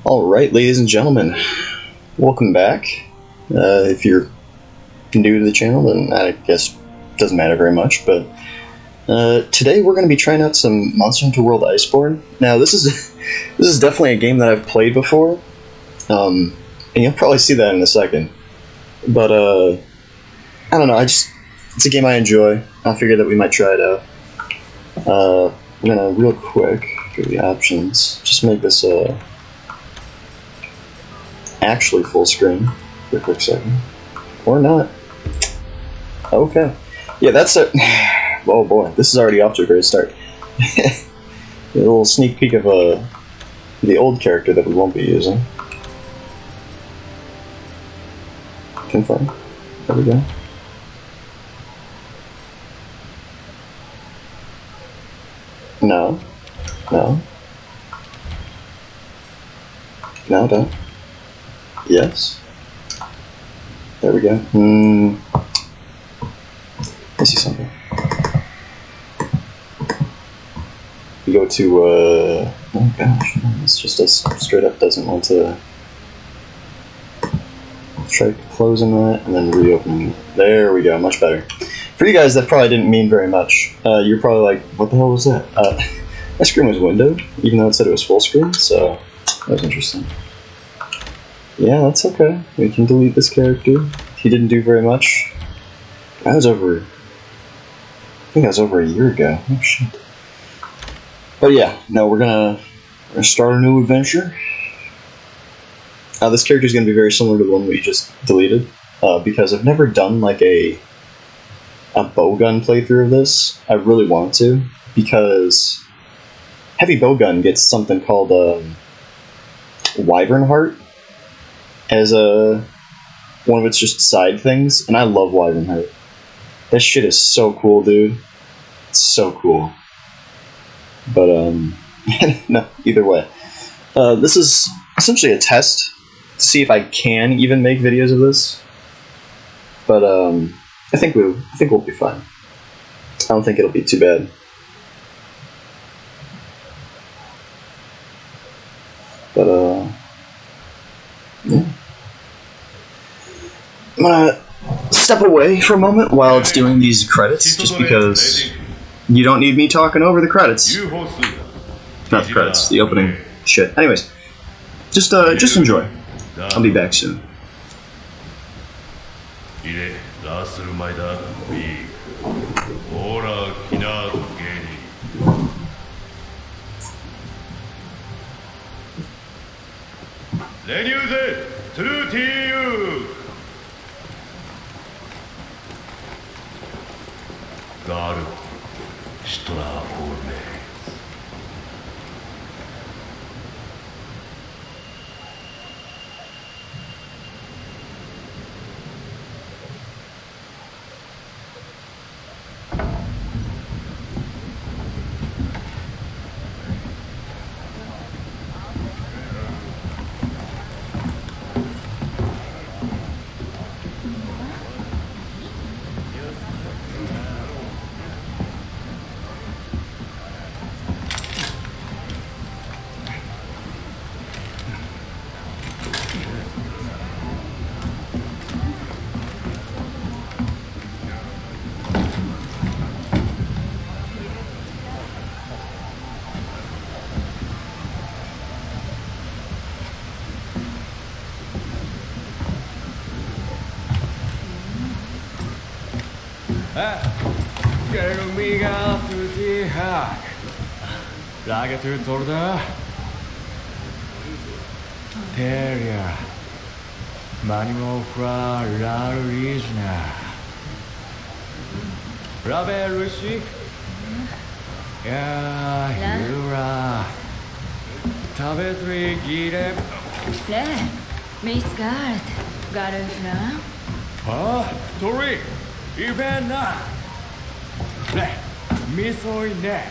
Alright, ladies and gentlemen, welcome back. If you're new to the channel, then I guess it doesn't matter very much, but today we're going to be trying out some Monster Hunter World Iceborne. Now, this is definitely a game that I've played before, and you'll probably see that in a second. But, I don't know, it's a game I enjoy. I figured that we might try it out. I'm going to, real quick, go to the options, just make this, actually full screen for a quick second. Or not. Okay. Yeah, that's it. Oh boy, this is already off to a great start. A little sneak peek of the old character that we won't be using. Confirm. There we go. No. No. No, don't. Yes. There we go. I see something. We go to, oh gosh, it's just us straight up doesn't want to try closing that and then reopening it. There we go, much better. For you guys, that probably didn't mean very much. You're probably like, what the hell was that? My screen was windowed, even though it said it was full screen, so that was interesting. Yeah, that's okay. We can delete this character. He didn't do very much. That was over... I think that was over a year ago. Oh shit. But yeah, no, we're gonna start a new adventure. This character is gonna be very similar to the one we just deleted, because I've never done like a bowgun playthrough of this. I really want to, because heavy bowgun gets something called Wyvern Heart as one of its just side things, and I love Wyvern Heart. That shit is so cool, dude. It's so cool. But no, either way, this is essentially a test to see if I can even make videos of this. But I think we'll be fine. I don't think it'll be too bad. But yeah. I'm gonna step away for a moment while it's doing these credits, just because you don't need me talking over the credits. Not the credits, the opening shit. Anyways, just enjoy. I'll be back soon. Get me out to the hack. Like to Torda. Teria. Manual fra la Rizna. Rabe Rushi. Yeah, Yura. Tabetri Gire. Le, Miss Guard. Got it now? Tori. Even now. Le, Misoi ne.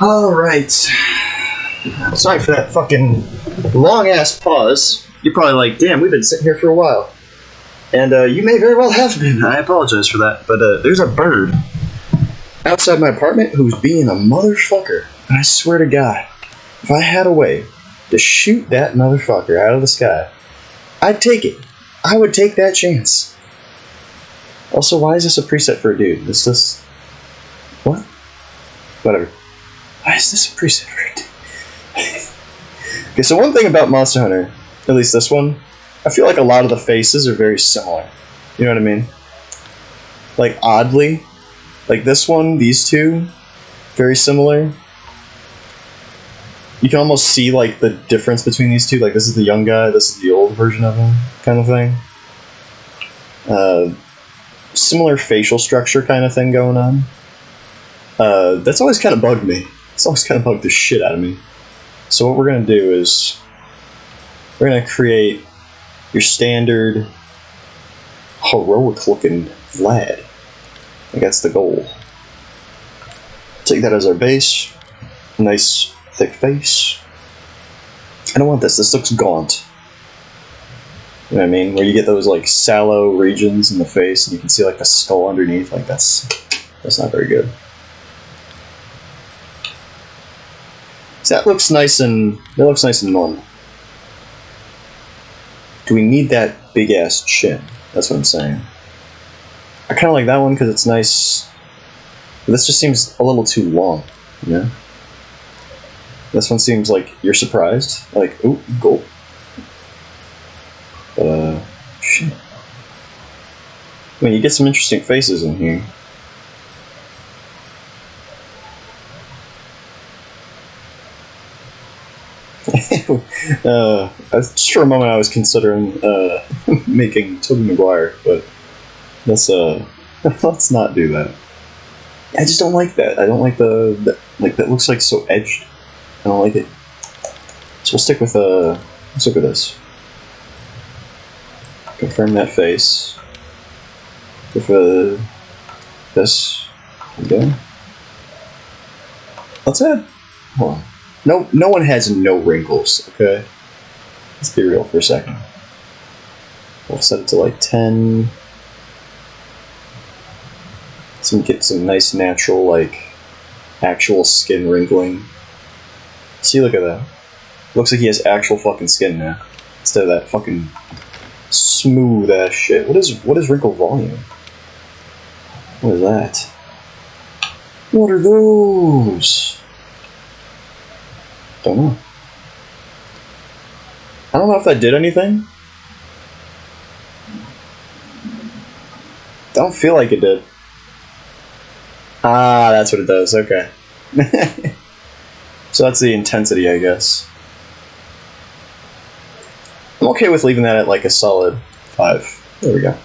Alright. Sorry for that fucking long-ass pause. You're probably like, damn, we've been sitting here for a while. And you may very well have been. I apologize for that. But there's a bird outside my apartment who's being a motherfucker. And I swear to God, if I had a way to shoot that motherfucker out of the sky, I'd take it. I would take that chance. Also, why is this a preset for a dude? Is this... What? Whatever. Why is this a preset for a dude? Okay, so one thing about Monster Hunter, at least this one, I feel like a lot of the faces are very similar. You know what I mean? Like, oddly. Like this one, these two, very similar. You can almost see, like, the difference between these two. Like, this is the young guy, this is the old version of him, kind of thing. Similar facial structure kind of thing going on. That's always kind of bugged me. It's always kind of bugged the shit out of me. So what we're going to do is we're going to create your standard heroic-looking Vlad. I think that's the goal. Take that as our base. Nice, thick face. I don't want this. This looks gaunt. You know what I mean? Where you get those, like, sallow regions in the face and you can see, like, the skull underneath. Like, that's not very good. So that looks nice and normal. Do we need that big ass chin? That's what I'm saying. I kind of like that one because it's nice. But this just seems a little too long, you know? This one seems like you're surprised. Like, ooh, gold. Shit. I mean, you get some interesting faces in here. Just for a moment I was considering making Tobey Maguire, but let's not do that. I just don't like that. I don't like like that looks like so edged. I don't like it. So we'll stick with this. Confirm that face. With this. Okay. Let's add. Hold on. No one has no wrinkles, okay? Let's be real for a second. We'll set it to like 10. Get some nice natural, like, actual skin wrinkling. See, look at that. Looks like he has actual fucking skin now. Instead of that fucking smooth ass shit. What is wrinkle volume? What is that? What are those? Don't know. I don't know if that did anything. Don't feel like it did. Ah, that's what it does. Okay. So that's the intensity, I guess. I'm okay with leaving that at like a solid 5. There we go.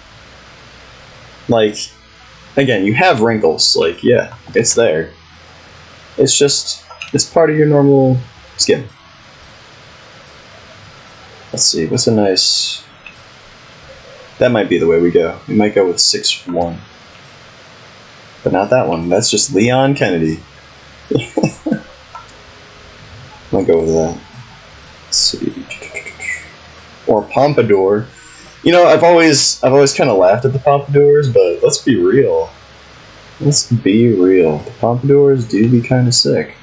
Like, again, you have wrinkles. Like, yeah, it's there. It's just, it's part of your normal skin. Let's see, what's a nice... That might be the way we go. We might go with 6'1". But not that one. That's just Leon Kennedy. Might go with that. Let's see. Or Pompadour. You know, I've always kind of laughed at the Pompadours, but let's be real. Let's be real. The Pompadours do be kind of sick.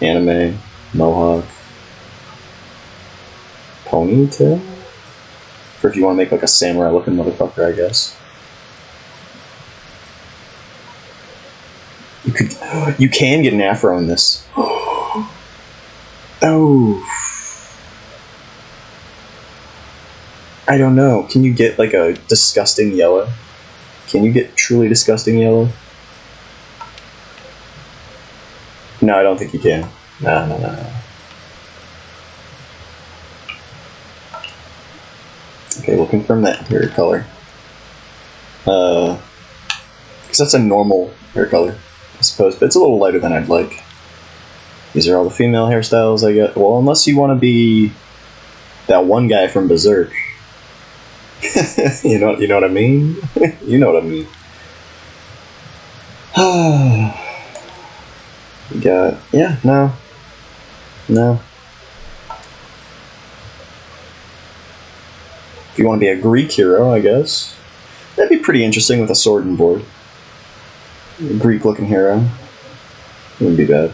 Anime, mohawk, ponytail? For if you want to make like a samurai looking motherfucker, I guess. You can get an afro in this. Oh. I don't know. Can you get like a disgusting yellow? Can you get truly disgusting yellow? No, I don't think you can. No. Okay, we'll confirm that hair color. Because that's a normal hair color, I suppose, but it's a little lighter than I'd like. These are all the female hairstyles I get. Well, unless you want to be that one guy from Berserk. you know what I mean? You know what I mean. We got, yeah, no. If you want to be a Greek hero, I guess. That'd be pretty interesting with a sword and board. A Greek-looking hero. Wouldn't be bad.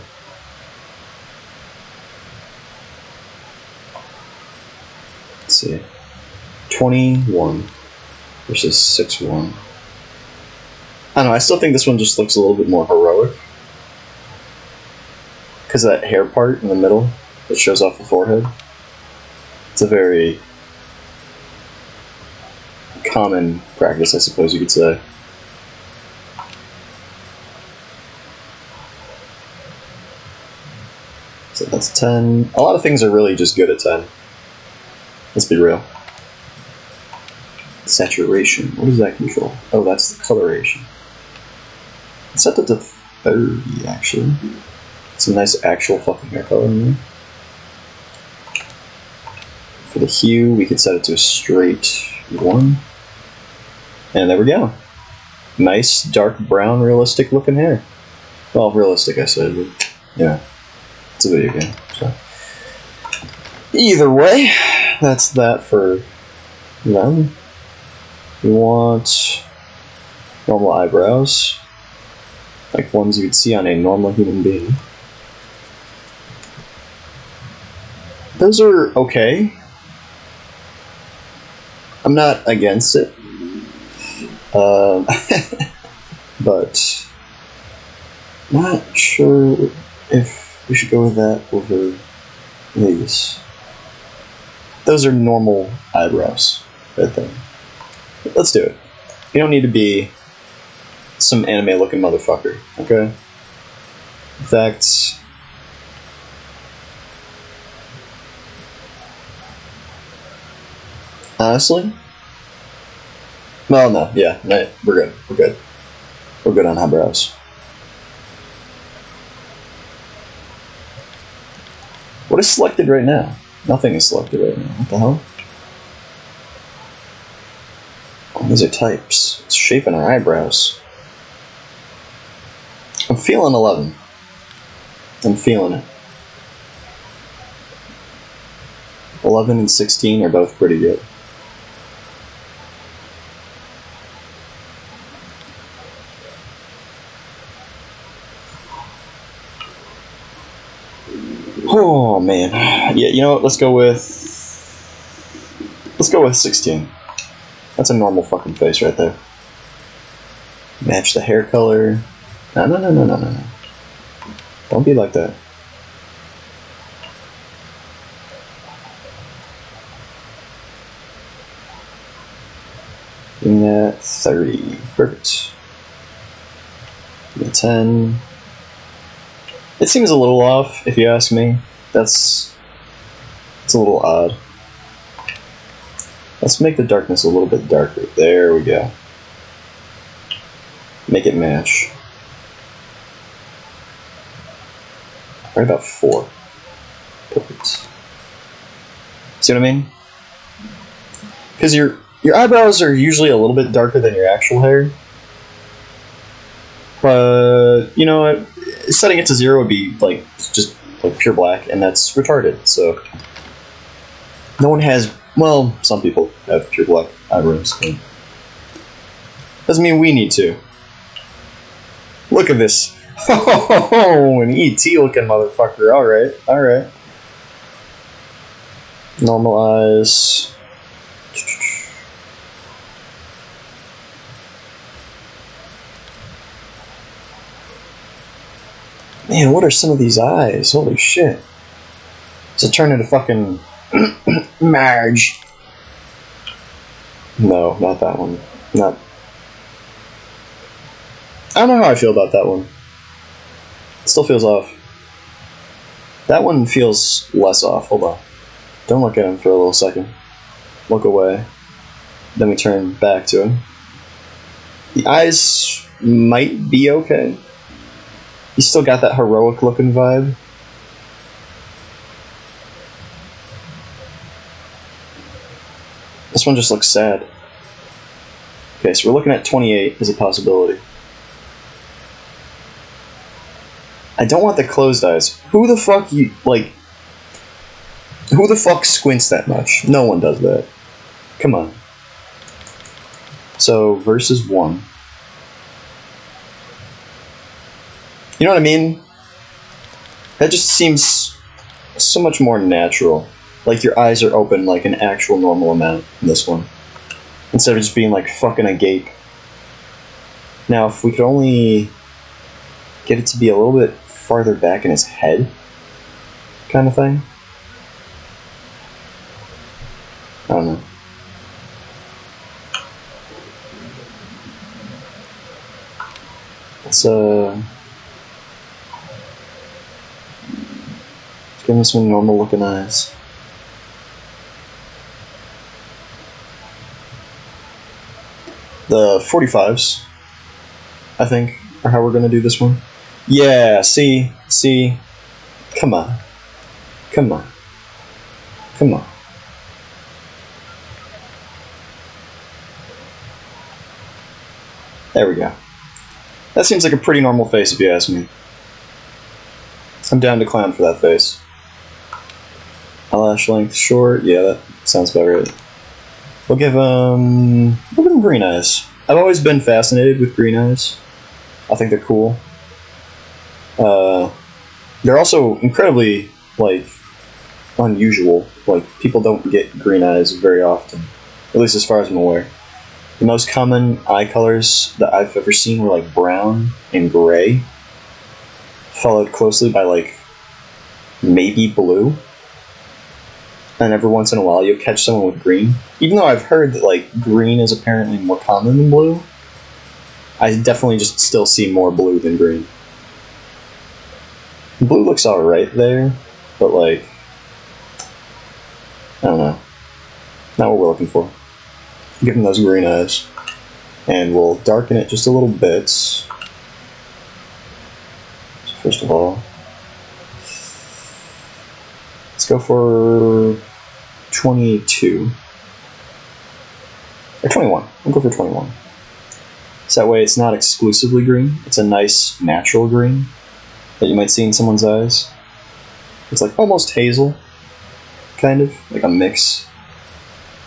Let's see. 21 versus 6-1. I don't know, I still think this one just looks a little bit more heroic. Because of that hair part in the middle that shows off the forehead. It's a very common practice, I suppose you could say. So that's 10. A lot of things are really just good at 10. Let's be real. Saturation. What does that control? Oh, that's the coloration. It's set up to 30, actually. It's a nice actual fucking hair color in there. For the hue, we could set it to a straight 1. And there we go. Nice, dark brown, realistic looking hair. Well, realistic, I said, but yeah. It's a video game, so. Either way, that's that for them. We want normal eyebrows, like ones you'd see on a normal human being. Those are okay. I'm not against it. But not sure if we should go with that over these. Those are normal eyebrows, I think. Let's do it. You don't need to be some anime-looking motherfucker, okay? In fact, honestly, well, no, yeah, no, we're good. We're good on eyebrows. What is selected right now? Nothing is selected right now. What the hell? Oh, these are types. It's shaping our eyebrows. I'm feeling 11. I'm feeling it. 11 and 16 are both pretty good. Oh man, yeah. You know what? Let's go with 16. That's a normal fucking face right there. Match the hair color. No. Don't be like that. Give me that 30. Perfect. Give me 10. It seems a little off, if you ask me. It's a little odd. Let's make the darkness a little bit darker. There we go. Make it match. Right about 4. Perfect. See what I mean? Because your eyebrows are usually a little bit darker than your actual hair. But, you know what? Setting it to 0 would be like just like pure black, and that's retarded. So no one has. Well, some people have pure black eyebrows. Doesn't mean we need to. Look at this. Oh, an ET looking motherfucker. All right. Normal eyes. Man, what are some of these eyes? Holy shit. Does it turn into fucking Marge? No, not that one. Not. I don't know how I feel about that one. It still feels off. That one feels less off. Hold on. Don't look at him for a little second. Look away. Then we turn back to him. The eyes might be okay. He's still got that heroic looking vibe. This one just looks sad. Okay, so we're looking at 28 as a possibility. I don't want the closed eyes. Who the fuck who the fuck squints that much? No one does that. Come on. So, versus 1. You know what I mean? That just seems so much more natural. Like your eyes are open like an actual normal amount in this one. Instead of just being like fucking agape. Now, if we could only get it to be a little bit farther back in his head, kind of thing. I don't know. Let's give him some normal looking eyes. The 45s, I think, are how we're gonna do this one. Yeah, see, come on. There we go. That seems like a pretty normal face if you ask me. I'm down to clown for that face. Eyelash length short, yeah, that sounds about right. We'll give him green eyes. I've always been fascinated with green eyes. I think they're cool. They're also incredibly, like, unusual. Like, people don't get green eyes very often. At least as far as I'm aware. The most common eye colors that I've ever seen were, like, brown and gray. Followed closely by, like, maybe blue. And every once in a while you'll catch someone with green. Even though I've heard that, like, green is apparently more common than blue, I definitely just still see more blue than green. Blue looks alright there, but, like, I don't know. Not what we're looking for. Give him those green eyes. And we'll darken it just a little bit. So first of all, let's go for 22. Or 21. We'll go for 21. So that way it's not exclusively green. It's a nice natural green that you might see in someone's eyes. It's like almost hazel, kind of, like a mix.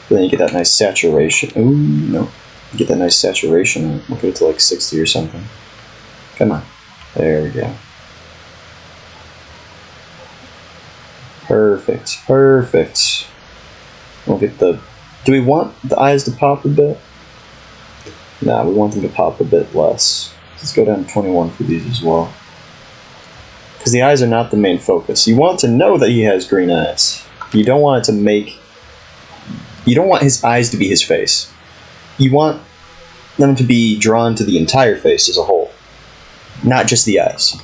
But then you get that nice saturation. Ooh, no. You get that nice saturation. We'll get it to like 60 or something. Come on. There we go. Perfect. We'll get the... Do we want the eyes to pop a bit? Nah, we want them to pop a bit less. Let's go down to 21 for these as well. Because the eyes are not the main focus. You want to know that he has green eyes. You don't want it to make... You don't want his eyes to be his face. You want them to be drawn to the entire face as a whole. Not just the eyes.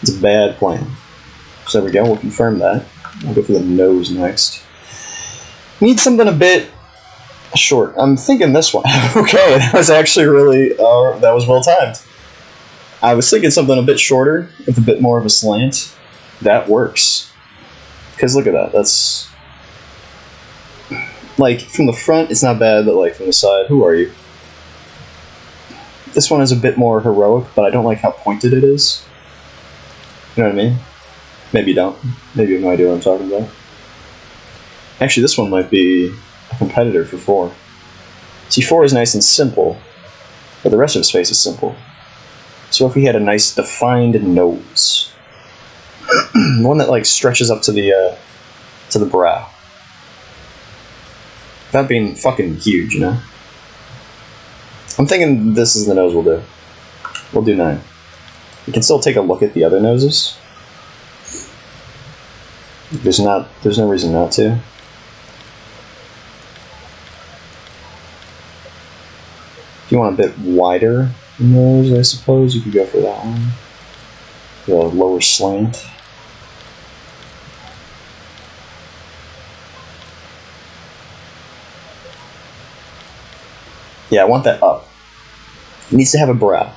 It's a bad plan. So there we go, we'll confirm that. We'll go for the nose next. Need something a bit short. I'm thinking this one. Okay, that was actually really... that was well timed. I was thinking something a bit shorter, with a bit more of a slant. That works. Because look at that, that's... Like, from the front, it's not bad, but like from the side, who are you? This one is a bit more heroic, but I don't like how pointed it is. You know what I mean? Maybe you don't. Maybe you have no idea what I'm talking about. Actually, this one might be a competitor for 4. See, 4 is nice and simple, but the rest of his face is simple. So if we had a nice defined nose, one that like stretches up to the brow, without being fucking huge, you know? I'm thinking this is the nose we'll do. We'll do 9. We can still take a look at the other noses. There's no reason not to. If you want a bit wider nose, I suppose you could go for that one. The lower slant. Yeah, I want that up. It needs to have a brow.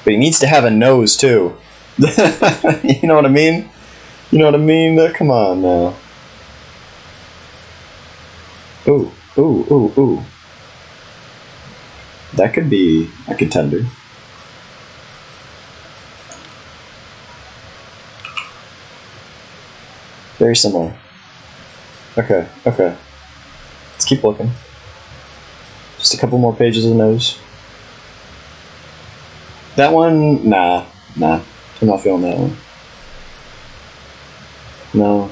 But he needs to have a nose, too. You know what I mean? You know what I mean? Come on, now. Ooh. That could be a contender. Very similar. Okay, okay. Let's keep looking. Just a couple more pages of the nose. That one, nah. I'm not feeling that one. No.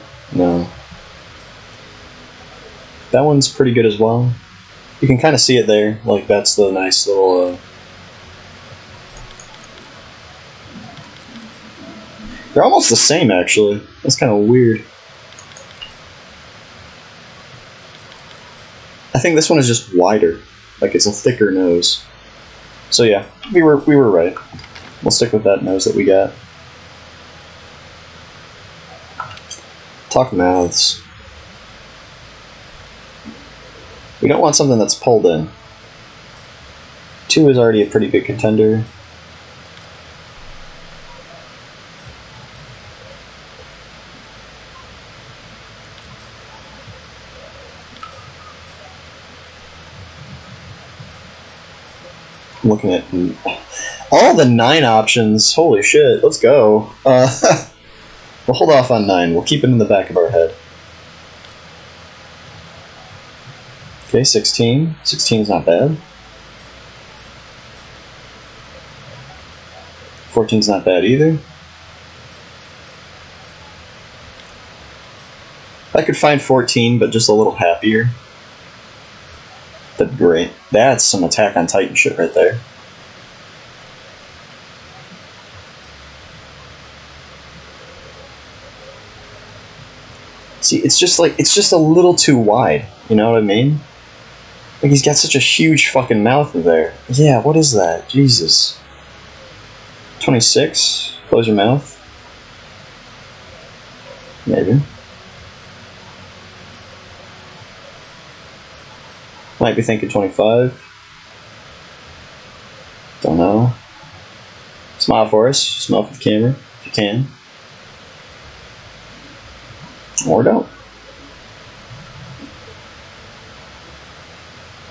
That one's pretty good as well. You can kind of see it there, like that's the nice little... They're almost the same, actually. That's kind of weird. I think this one is just wider, like it's a thicker nose. So yeah, we were right. We'll stick with that nose that we got. Talk mouths. We don't want something that's pulled in. 2 is already a pretty good contender. I'm looking at all the 9 options. Holy shit, let's go. We'll hold off on 9. We'll keep it in the back of our head. Okay, 16. 16 is not bad. 14 is not bad either. If I could find 14, but just a little happier, that'd be great. That's some Attack on Titan shit right there. See, it's just a little too wide. You know what I mean? Like, he's got such a huge fucking mouth in there. Yeah, what is that? Jesus. 26? Close your mouth. Maybe. Might be thinking 25. Don't know. Smile for us. Smile for the camera, if you can. Or don't.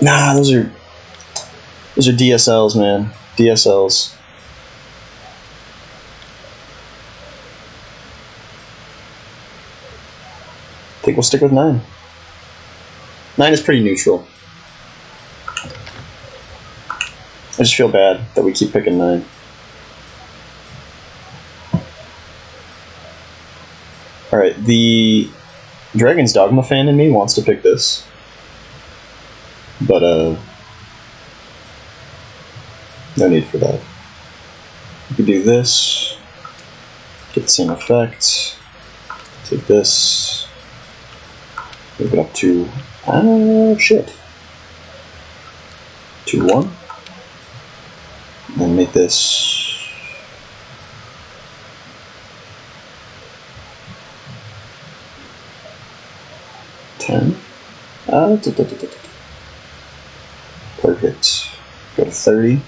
Nah, those are DSLs, man. DSLs. I think we'll stick with 9. 9 is pretty neutral. I just feel bad that we keep picking 9. Alright, the Dragon's Dogma fan in me wants to pick this. But, no need for that. You can do this, get the same effect, take this, move it up to, shit, 2, 1, and then make this 10. Perfect. Go to 30.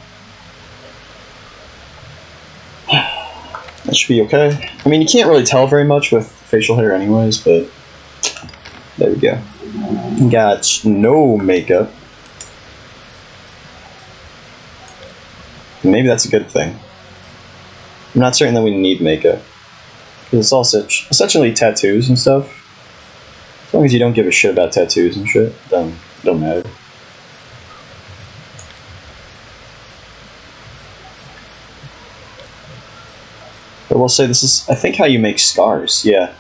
That should be okay. I mean, you can't really tell very much with facial hair anyways, but there we go. Got no makeup. Maybe that's a good thing. I'm not certain that we need makeup, because it's all essentially tattoos and stuff. As long as you don't give a shit about tattoos and shit, then don't matter. But we'll say this is, I think, how you make scars. Yeah.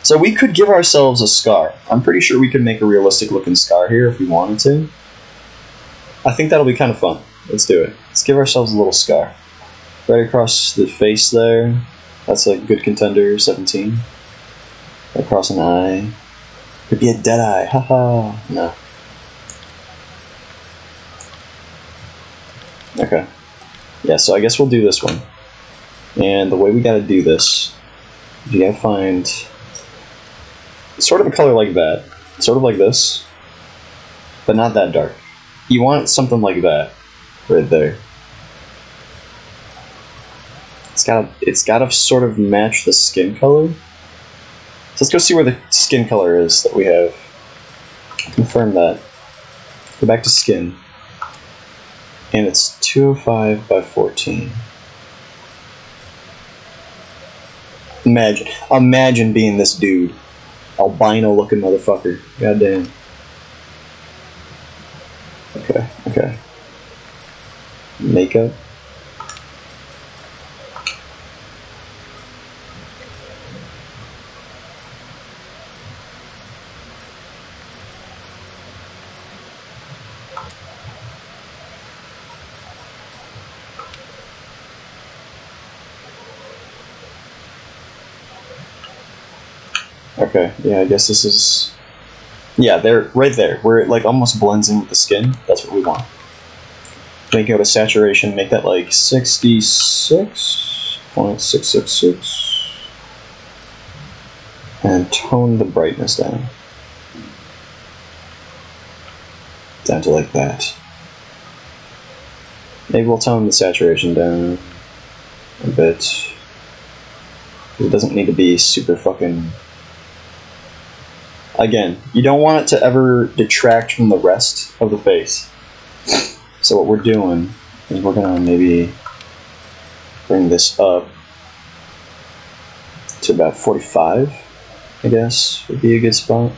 So we could give ourselves a scar. I'm pretty sure we could make a realistic looking scar here if we wanted to. I think that'll be kind of fun. Let's do it. Let's give ourselves a little scar. Right across the face there. That's a good contender, 17. Right across an eye. Could be a dead eye. Haha. No. Okay. Yeah, so I guess we'll do this one. And the way we gotta do this, you gotta find sort of a color like that. Sort of like this. But not that dark. You want something like that. Right there. It's gotta sort of match the skin color. So let's go see where the skin color is that we have. Confirm that. Go back to skin. And it's 205 by 14. Imagine being this dude. Albino looking motherfucker. Goddamn. Okay. Makeup. Okay, yeah, I guess this is... Yeah, they're right there, where it like almost blends in with the skin. That's what we want. Then go to saturation, make that like 66.666. And tone the brightness down. Down to like that. Maybe we'll tone the saturation down a bit. It doesn't need to be super fucking... Again, you don't want it to ever detract from the rest of the face. So what we're doing is we're gonna maybe bring this up to about 45, I guess, would be a good spot.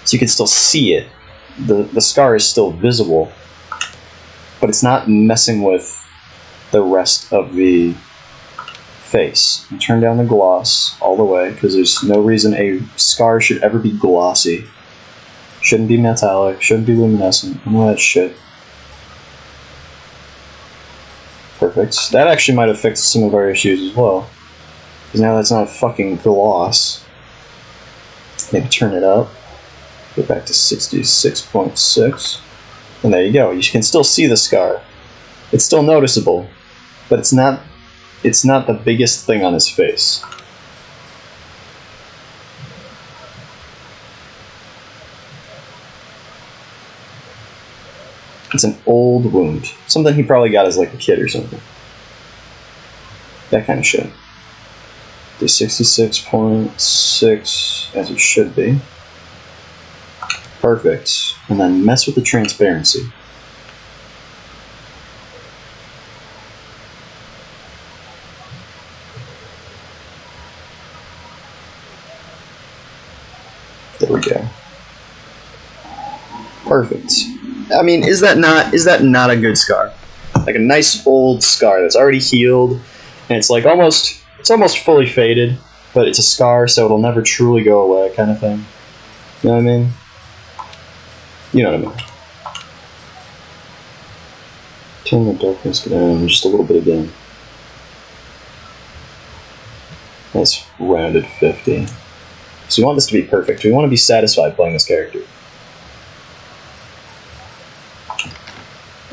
So you can still see it. The scar is still visible, but it's not messing with the rest of the face. And turn down the gloss all the way, because there's no reason a scar should ever be glossy. Shouldn't be metallic, shouldn't be luminescent, and all that shit. Perfect. That actually might have fixed some of our issues as well, because now that's not a fucking gloss. Maybe turn it up. Go back to 66.6. And there you go. You can still see the scar. It's still noticeable, but it's not the biggest thing on his face. It's an old wound. Something he probably got as like a kid or something. That kind of shit. Do 66.6 as it should be. Perfect. And then mess with the transparency. There we go. Perfect. I mean, is that not a good scar? Like a nice old scar that's already healed, and it's like almost fully faded, but it's a scar, so it'll never truly go away, kind of thing. You know what I mean? You know what I mean. Turn the darkness down just a little bit again. Nice rounded 50. So we want this to be perfect. We want to be satisfied playing this character.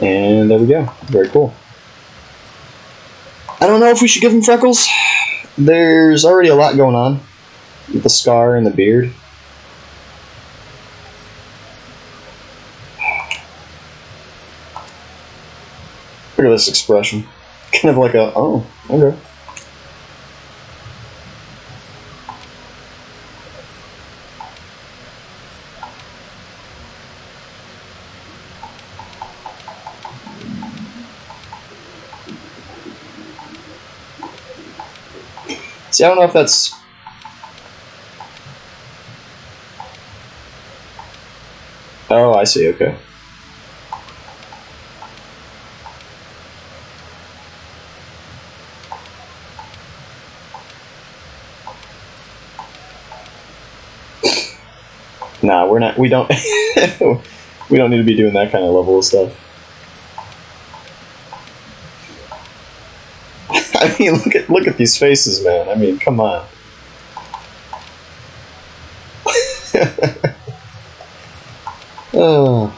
And there we go. Very cool. I don't know if we should give him freckles. There's already a lot going on with the scar and the beard. Look at this expression. Kind of like a, oh, okay. See, I don't know if that's... Oh, I see, okay. Nah, we don't we don't need to be doing that kind of level of stuff. I mean, look at these faces, man. I mean, come on. Oh.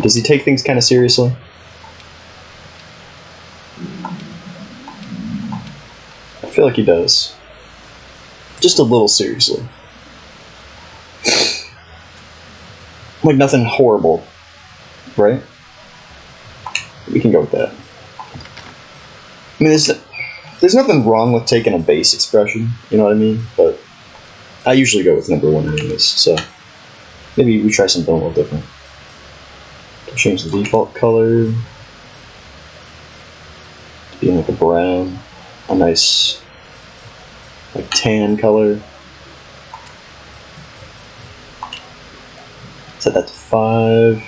Does he take things kind of seriously? I feel like he does. Just a little seriously. Like nothing horrible. Right? We can go with that. I mean, there's nothing wrong with taking a base expression, you know what I mean? But I usually go with number one anyways, so. Maybe we try something a little different. Change the default color to be like a brown, a nice like tan color. Set that to 5.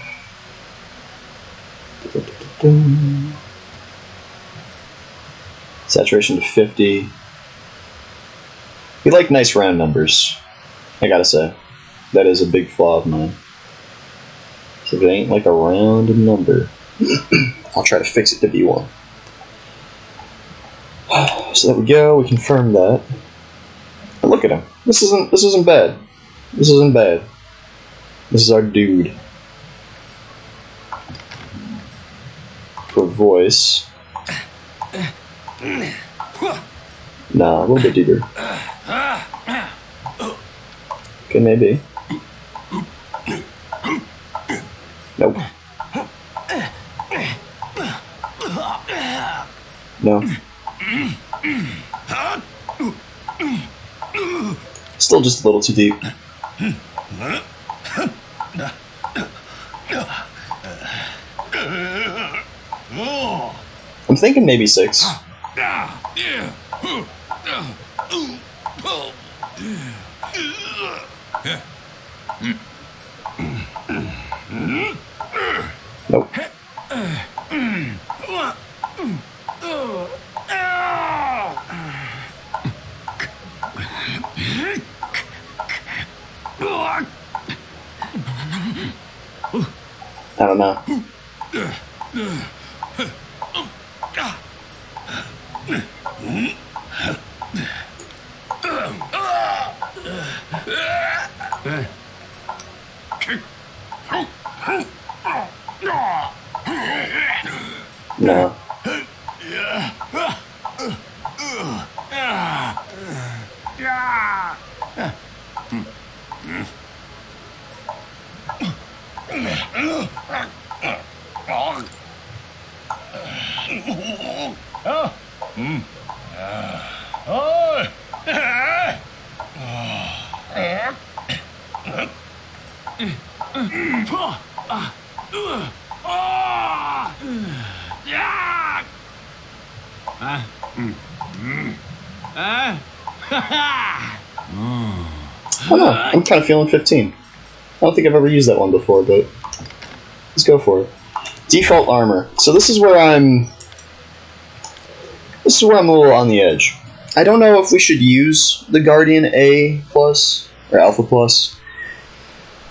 Saturation to 50. We like nice round numbers, I gotta say. That is a big flaw of mine. So if it ain't like a round number, I'll try to fix it to be one. So there we go, we confirm that. And look at him. This isn't bad. This isn't bad. This is our dude. For voice. Nah, a little bit deeper. Okay, maybe. Nope. No. Still just a little too deep. I'm thinking maybe 6. Nope. I don't know. No. I don't know. I'm kind of feeling 15. I don't think I've ever used that one before, but let's go for it. Default armor. So this is where I'm a little on the edge. I don't know if we should use the Guardian A plus or Alpha plus,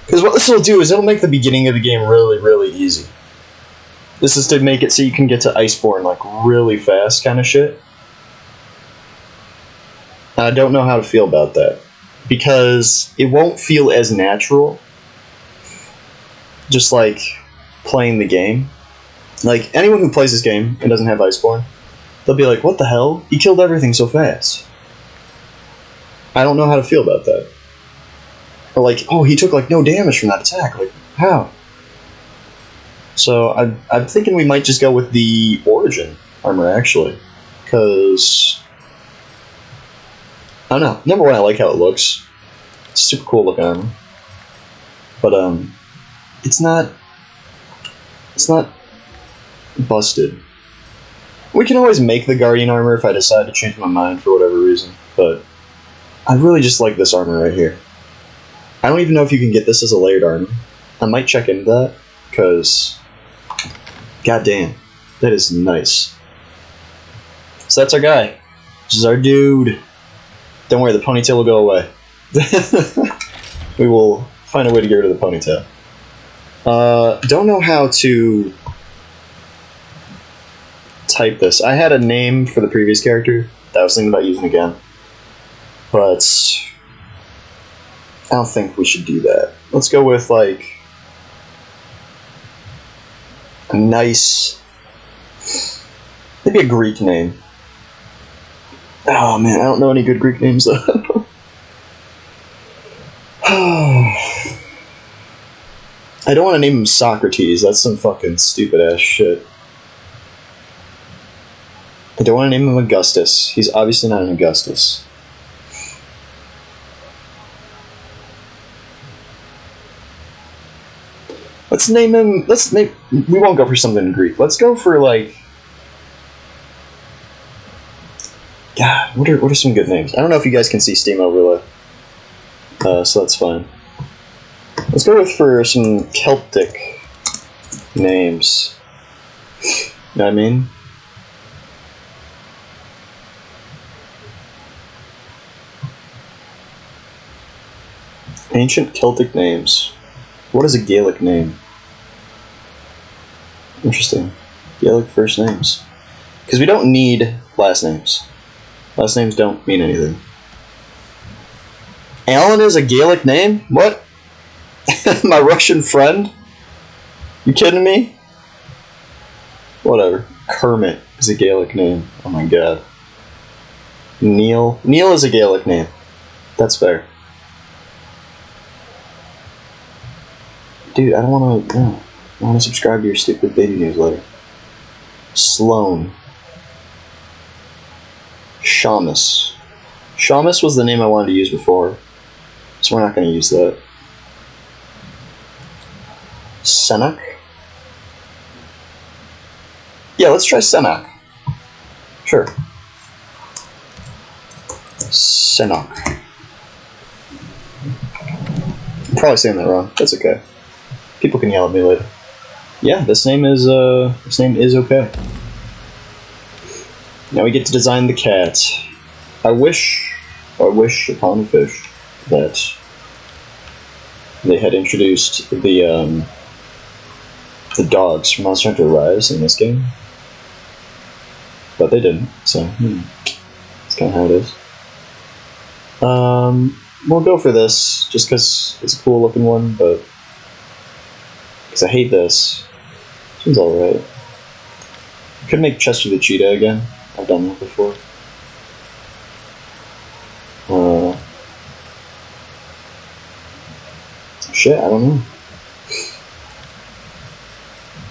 because what this will do is it'll make the beginning of the game really, really easy. This is to make it so you can get to Iceborne like really fast, kind of shit. I don't know how to feel about that, because it won't feel as natural, just like playing the game. Like, anyone who plays this game and doesn't have Iceborne, they'll be like, what the hell? He killed everything so fast. I don't know how to feel about that. Or like, oh, he took like no damage from that attack. Like, how? So I'm thinking we might just go with the Origin armor, actually. Because I don't know. Number one, I like how it looks. It's super cool looking armor. But it's not busted. We can always make the Guardian armor if I decide to change my mind for whatever reason, but I really just like this armor right here. I don't even know if you can get this as a layered armor. I might check into that, because goddamn, that is nice. So that's our guy. This is our dude. Don't worry, the ponytail will go away. We will find a way to get rid of the ponytail. Don't know how to type this. I had a name for the previous character that I was thinking about using again, but I don't think we should do that. Let's go with like a nice, maybe a Greek name. Oh man, I don't know any good Greek names though. I don't want to name him Socrates. That's some fucking stupid ass shit. I don't want to name him Augustus. He's obviously not an Augustus. Let's name him. We won't go for something Greek. Let's go for like. God, what are some good names? I don't know if you guys can see Steam Overlay, so that's fine. Let's go for some Celtic names. You know what I mean? Ancient Celtic names. What is a Gaelic name? Interesting. Gaelic first names. Because we don't need last names. Last names don't mean anything. Alan is a Gaelic name? What? My Russian friend? You kidding me? Whatever. Kermit is a Gaelic name. Oh my god. Neil. Neil is a Gaelic name. That's fair. Dude, I don't want to. No. I want to subscribe to your stupid baby newsletter. Sloan. Shamus. Shamus was the name I wanted to use before, so we're not going to use that. Senak? Yeah, let's try Senak. Sure. Senak. I'm probably saying that wrong. That's okay. People can yell at me later. Yeah, this name is okay. Now we get to design the cat. I wish upon a fish that they had introduced the dogs from Monster Hunter Rise in this game, but they didn't. So that's kind of how it is. We'll go for this just because it's a cool looking one, but because I hate this. This one's alright. I could make Chester the cheetah again. I've done that before. Shit, I don't know.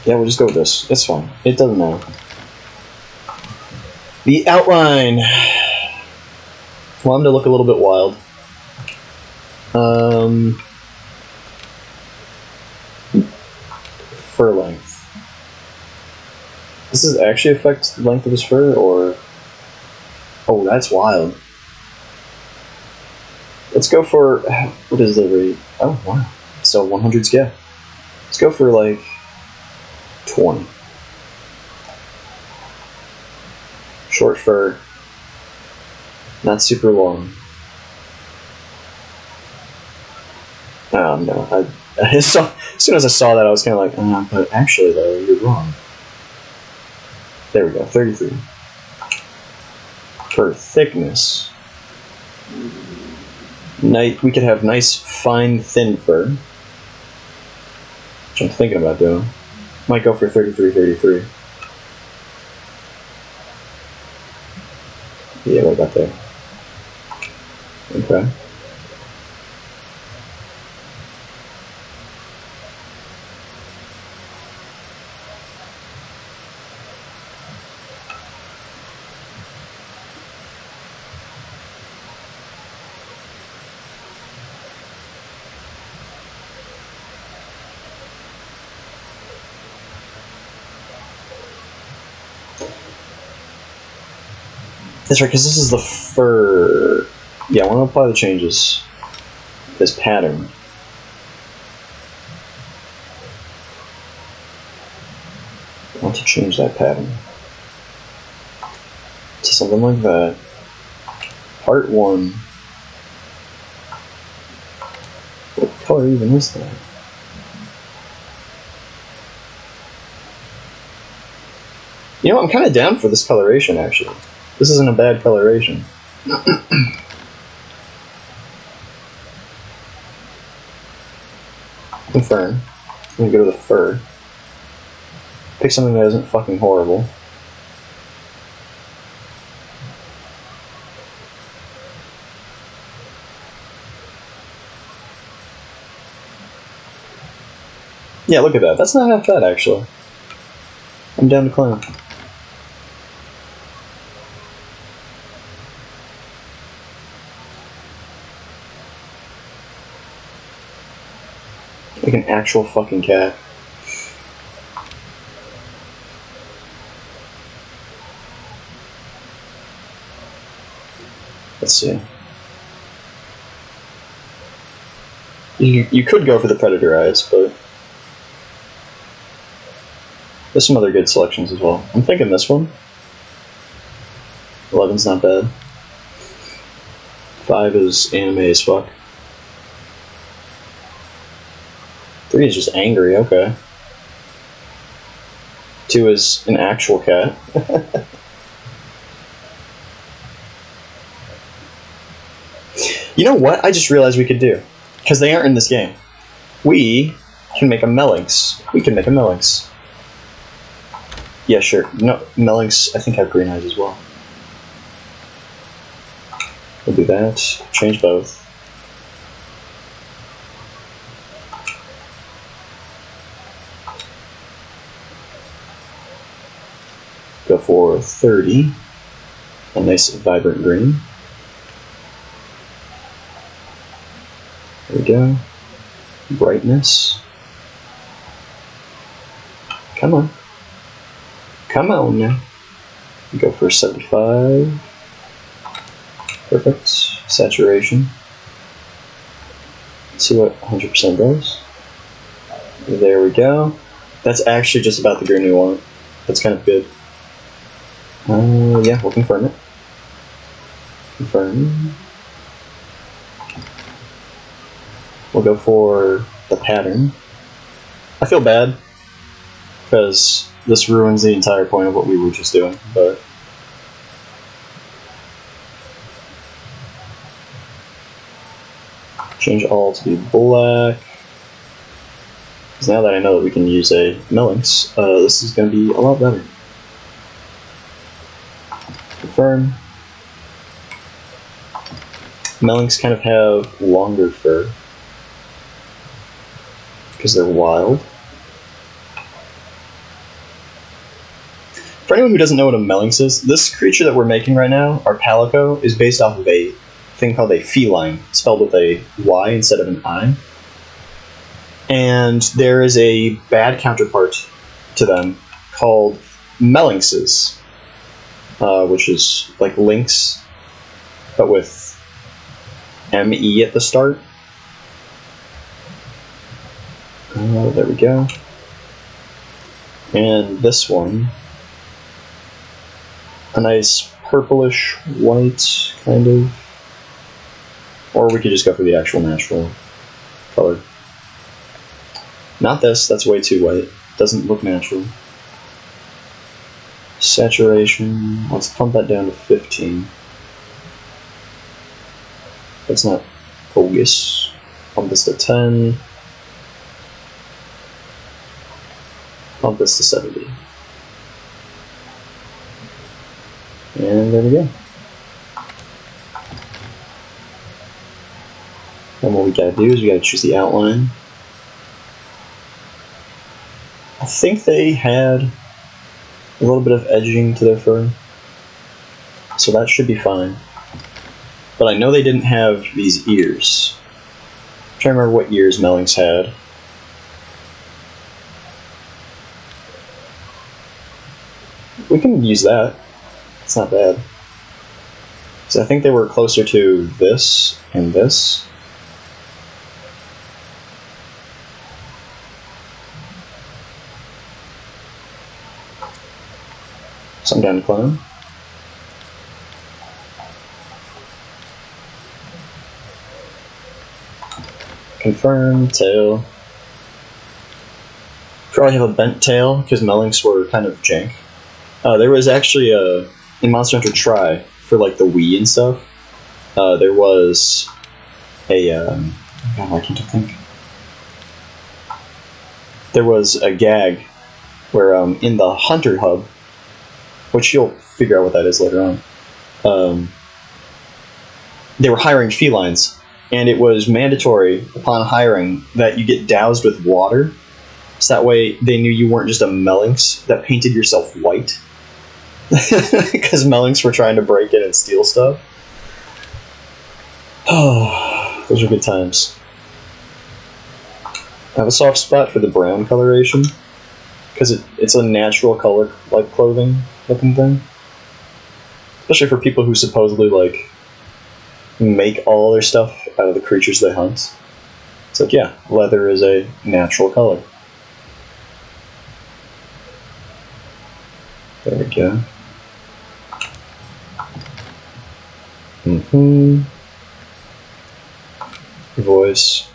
Yeah, we'll just go with this. It's fine. It doesn't matter. The outline. I want him to look a little bit wild. Fur length. Does this actually affect the length of his fur, or... Oh, that's wild. Let's go for... What is the rate? Oh, wow. So 100 scale. Let's go for, like, 20. Short fur. Not super long. Oh, no. I saw, as soon as I saw that, I was kind of like, but actually, though, you're wrong. There we go, 33. For thickness, we could have nice, fine, thin fur, which I'm thinking about doing. Might go for 33. Yeah, right about there. Okay. That's right, because this is the fur. Yeah, I want to apply the changes. This pattern. I want to change that pattern to something like that. Part 1. What color even is that? You know, I'm kind of down for this coloration, actually. This isn't a bad coloration. Confirm. I'm gonna go to the fur. Pick something that isn't fucking horrible. Yeah, look at that. That's not half bad, actually. I'm down to clown. Like an actual fucking cat. Let's see. You could go for the predator eyes, but there's some other good selections as well. I'm thinking this one. 11's not bad. 5 is anime as fuck. 3 is just angry, okay. 2 is an actual cat. You know what? I just realized we could do. Because they aren't in this game. We can make a Melinx. We can make a Melinx. Yeah, sure. No, Melinx, I think, have green eyes as well. We'll do that. Change both. Go for 30. A nice vibrant green. There we go. Brightness. Come on. Come on now. Go for 75. Perfect. Saturation. Let's see what 100% does. There we go. That's actually just about the green we want. That's kind of good. Yeah, we'll confirm it. Confirm. We'll go for the pattern. I feel bad, because this ruins the entire point of what we were just doing, but... Change all to be black. Because now that I know that we can use a Melinx, this is going to be a lot better. Confirm. Melinx kind of have longer fur, because they're wild. For anyone who doesn't know what a Melinx is, this creature that we're making right now, our Palico, is based off of a thing called a feline, spelled with a Y instead of an I. And there is a bad counterpart to them called Melinxes, which is like lynx, but with M-E at the start. There we go. And this one, a nice purplish white, kind of. Or we could just go for the actual natural color. Not this, that's way too white. Doesn't look natural. Saturation, let's pump that down to 15. That's not bogus. Pump this to 10. Pump this to 70. And there we go. And what we gotta do is we gotta choose the outline. I think they had a little bit of edging to their fur, so that should be fine. But I know they didn't have these ears. I'm trying to remember what ears Melinx had. We can use that. It's not bad. So I think they were closer to this and this. So I'm down to clone. Confirm, tail. Probably have a bent tail, because Melinx were kind of jank. There was actually in Monster Hunter Tri, for like the Wii and stuff, there was a, God, why can't I think? There was a gag where in the Hunter hub, which you'll figure out what that is later on, they were hiring felines, and it was mandatory upon hiring that you get doused with water, so that way they knew you weren't just a Melinx that painted yourself white. Because Melinx were trying to break in and steal stuff. Oh, those are good times. I have a soft spot for the brown coloration, because it's a natural color, like clothing looking thing. Especially for people who supposedly like make all their stuff out of the creatures they hunt. It's like, yeah, leather is a natural color. There we go. Voice.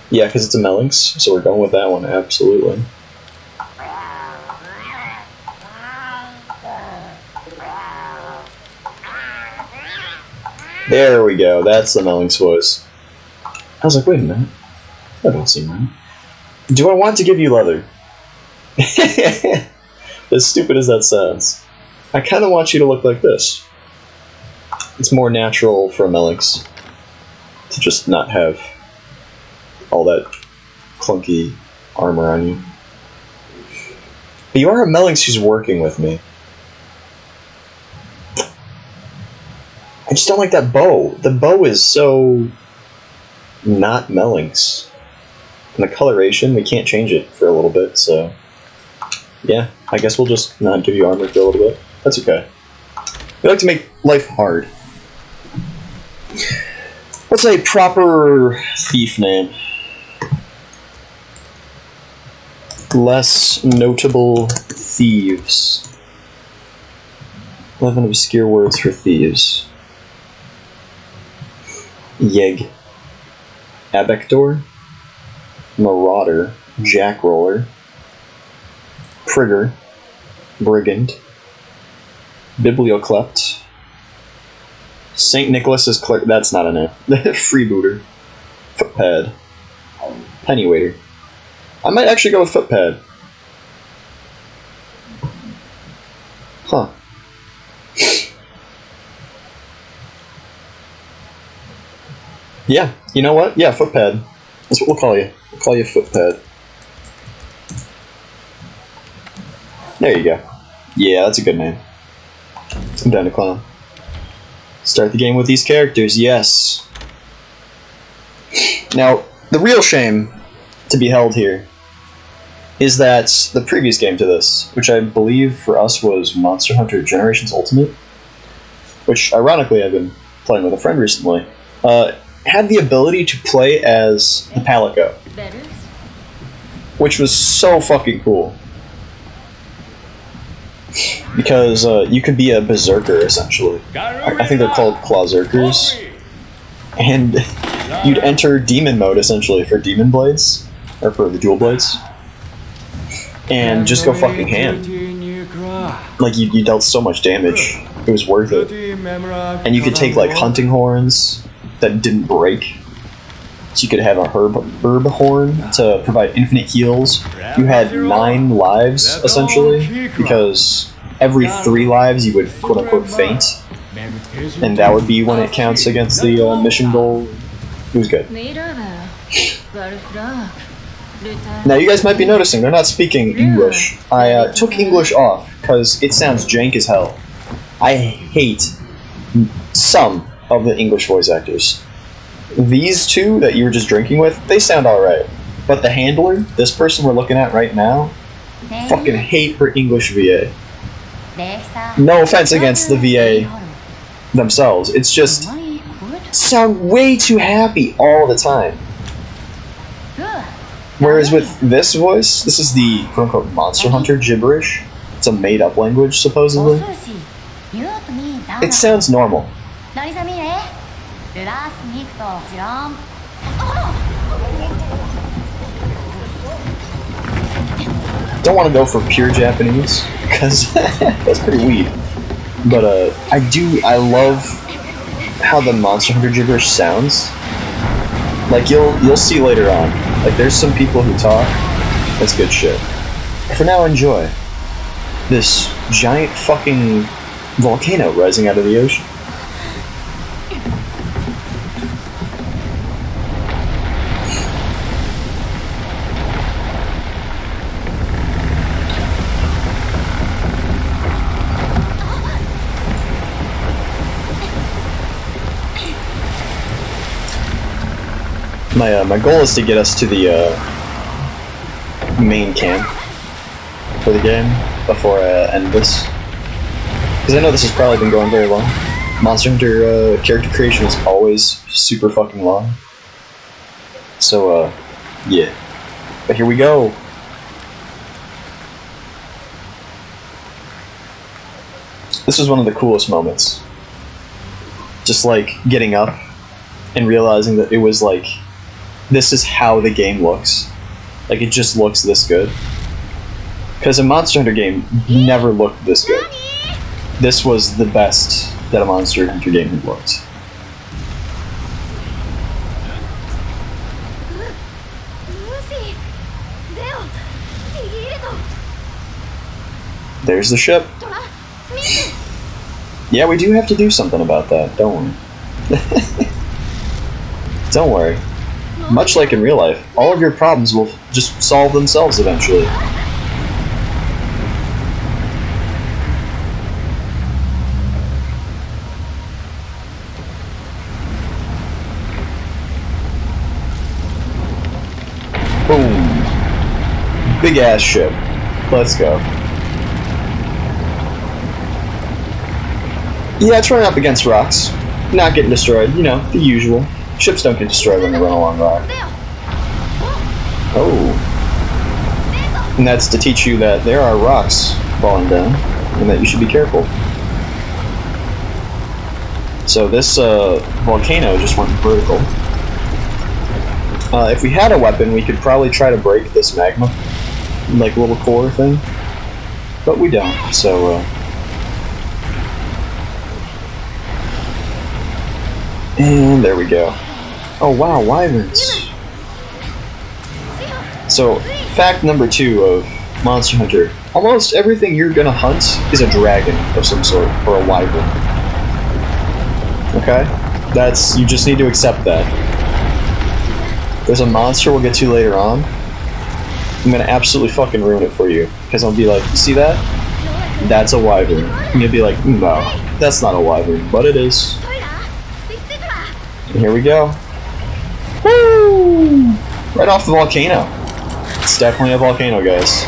Yeah, because it's a Melynx, so we're going with that one, absolutely. There we go, that's the Melynx voice. I was like, wait a minute. That don't seem right. Do I want to give you leather? As stupid as that sounds. I kind of want you to look like this. It's more natural for a Melynx to just not have all that clunky armor on you. But you are a Melynx who's working with me. I just don't like that bow. The bow is so not Melynx. And the coloration, we can't change it for a little bit, so yeah, I guess we'll just not give you armor for a little bit. That's okay. We like to make life hard. What's a proper thief name? Less notable thieves. 11 obscure words for thieves. Yeg. Abector. Marauder. Jackroller. Prigger. Brigand. Biblioclept. St. Nicholas's clerk. That's not a name. Freebooter. Footpad. Pennywaiter. I might actually go with Footpad. Huh. Yeah, you know what? Yeah, Footpad. That's what we'll call you. We'll call you Footpad. There you go. Yeah, that's a good name. I'm down to clown. Start the game with these characters, yes. Now, the real shame to be held here is that the previous game to this, which I believe for us was Monster Hunter Generations Ultimate, which ironically I've been playing with a friend recently, had the ability to play as the Palico, which was so fucking cool. Because you could be a berserker, essentially. I think they're called clawzerkers. And you'd enter demon mode, essentially, for demon blades. Or for the dual blades. And just go fucking ham. Like, you dealt so much damage. It was worth it. And you could take, like, hunting horns that didn't break. So you could have a herb horn to provide infinite heals. You had 9 lives, essentially, because every 3 lives you would quote-unquote faint. And that would be when it counts against the mission goal. It was good. Now you guys might be noticing, they're not speaking English. I took English off, because it sounds jank as hell. I hate some of the English voice actors. These two that you were just drinking with, they sound alright. But the handler, this person we're looking at right now, fucking hate her English VA. No offense against the VA themselves, it's just sound way too happy all the time. Whereas with this voice, this is the quote-unquote Monster Hunter gibberish. It's a made-up language, supposedly. It sounds normal. Don't want to go for pure Japanese, because that's pretty weak. But I love how the Monster Hunter gibberish sounds. Like you'll see later on. Like there's some people who talk. That's good shit. For now, enjoy this giant fucking volcano rising out of the ocean. My goal is to get us to the main camp for the game before I end this. because I know this has probably been going very long. Monster Hunter character creation is always super fucking long. So, yeah. But here we go. This was one of the coolest moments. Just like getting up and realizing that it was like, this is how the game looks. Like it just looks this good. Because a Monster Hunter game never looked this good. This was the best that a Monster Hunter game had looked. There's the ship. Yeah, we do have to do something about that, don't we? Don't worry. Much like in real life, all of your problems will just solve themselves eventually. Boom. Big ass ship. Let's go. Yeah, it's running up against rocks. Not getting destroyed, you know, the usual. Ships don't get destroyed when they run along rock. Oh. And that's to teach you that there are rocks falling down, and that you should be careful. So this volcano just went vertical. If we had a weapon, we could probably try to break this magma, like little core thing. But we don't, so and there we go. Oh wow, wyverns. So, fact number 2 of Monster Hunter. Almost everything you're gonna hunt is a dragon of some sort, or a wyvern. Okay? You just need to accept that. There's a monster we'll get to later on. I'm gonna absolutely fucking ruin it for you. Because I'll be like, see that? That's a wyvern. And you'll be like, no, that's not a wyvern, but it is. And here we go. Woo! Right off the volcano. It's definitely a volcano, guys.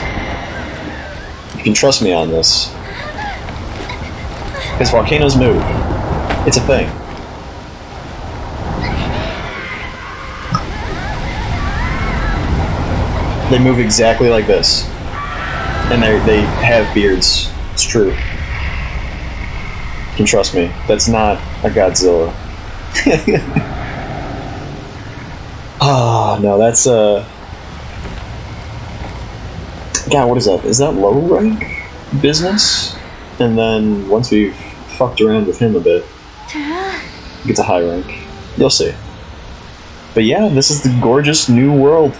You can trust me on this. Because volcanoes move. It's a thing. They move exactly like this. And they have beards. It's true. You can trust me. That's not a Godzilla. Oh, no, that's God, what is that? Is that low rank business? And then once we've fucked around with him a bit, get to high rank. You'll see. But yeah, this is the gorgeous new world.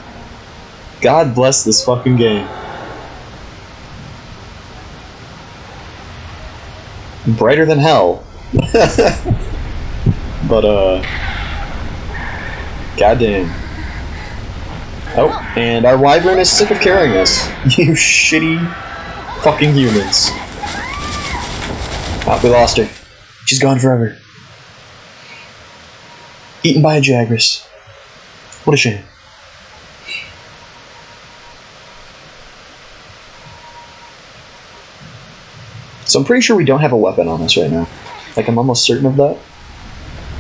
God bless this fucking game. Brighter than hell. But, goddamn. Oh, and our wyvern is sick of carrying us. You shitty fucking humans. Oh, we lost her. She's gone forever. Eaten by a Jagras. What a shame. So I'm pretty sure we don't have a weapon on us right now. Like, I'm almost certain of that.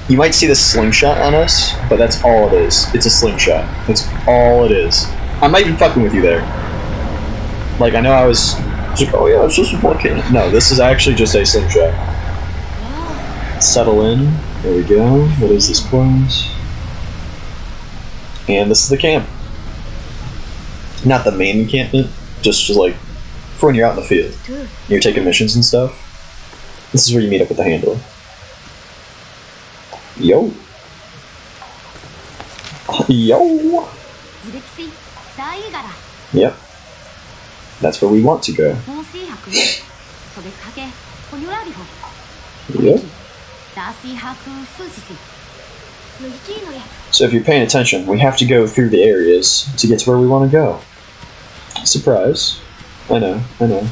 You might see the slingshot on us, but that's all it is. It's a slingshot. That's all it is. I'm not even fucking with you there. Like, I know I was like, oh yeah, it's just a volcano. No, this is actually just a slingshot. Settle in. There we go. What is this place? And this is the camp. Not the main encampment, just like for when you're out in the field. You're taking missions and stuff. This is where you meet up with the handler. Yo. Yo. Yep. That's where we want to go. Yep. So if you're paying attention, we have to go through the areas to get to where we want to go. Surprise. I know, I know.